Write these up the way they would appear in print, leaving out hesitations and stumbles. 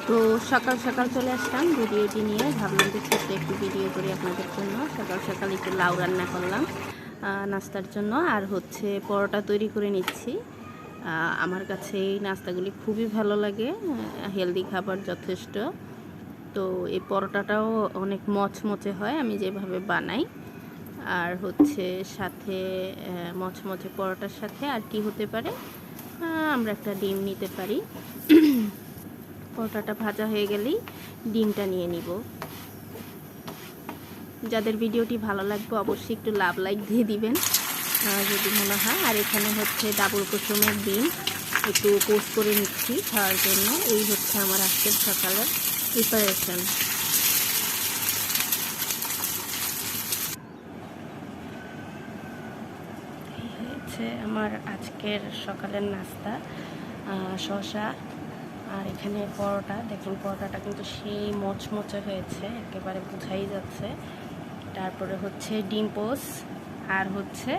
তো সকাল সকাল চলে আসলাম ভিডিওটি নিয়ে, ভাবলাম যে ছোট্ট একটু ভিডিও করি আপনাদের জন্য। সকাল সকাল একটু লাউ রান্না করলাম নাস্তার জন্য, আর হচ্ছে পরোটা তৈরি করে নিচ্ছি। আমার কাছে এই নাস্তাগুলি খুবই ভালো লাগে, হেলদি খাবার যথেষ্ট। তো এই পরোটাটাও অনেক মচমচে হয় আমি যেভাবে বানাই। আর হচ্ছে সাথে মচমচে পরোটার সাথে আর কি হতে পারে, আমরা একটা ডিম নিতে পারি। পরোটাটা ভাজা হয়ে গেলেই ডিমটা নিয়ে নিব। যাদের ভিডিওটি ভালো লাগবে অবশ্যই একটু লাইক দিয়ে দিবেন যদি মনে হয়। আর এখানে হচ্ছে ডাবল কুসুমের ডিম একটু পোস্ট করে নিচ্ছি খাওয়ার জন্য। এই হচ্ছে আমার আজকের সকালের প্রিপারেশন। এই হচ্ছে আমার আজকের সকালের নাস্তা, শসা আর এখানে পরোটা। দেখুন পরোটাটা কিন্তু সেই মচমচে হয়েছে, একেবারে বোঝাই যাচ্ছে। তারপরে হচ্ছে ডিম পোস্ট আর হচ্ছে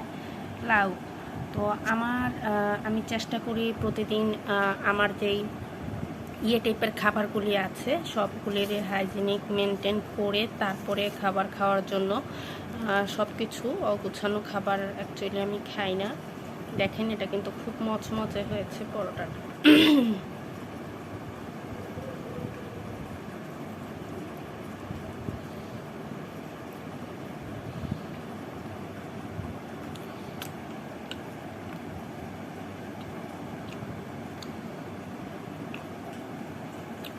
লাউ। তো আমি চেষ্টা করি প্রতিদিন আমার যেই টাইপের খাবারগুলি আছে সবগুলির হাইজিনিক মেনটেন করে তারপরে খাবার খাওয়ার জন্য। সব কিছু অগুছানো খাবার অ্যাকচুয়ালি আমি খাই না। দেখেন এটা কিন্তু খুব মচমচে হয়েছে পরোটাটা।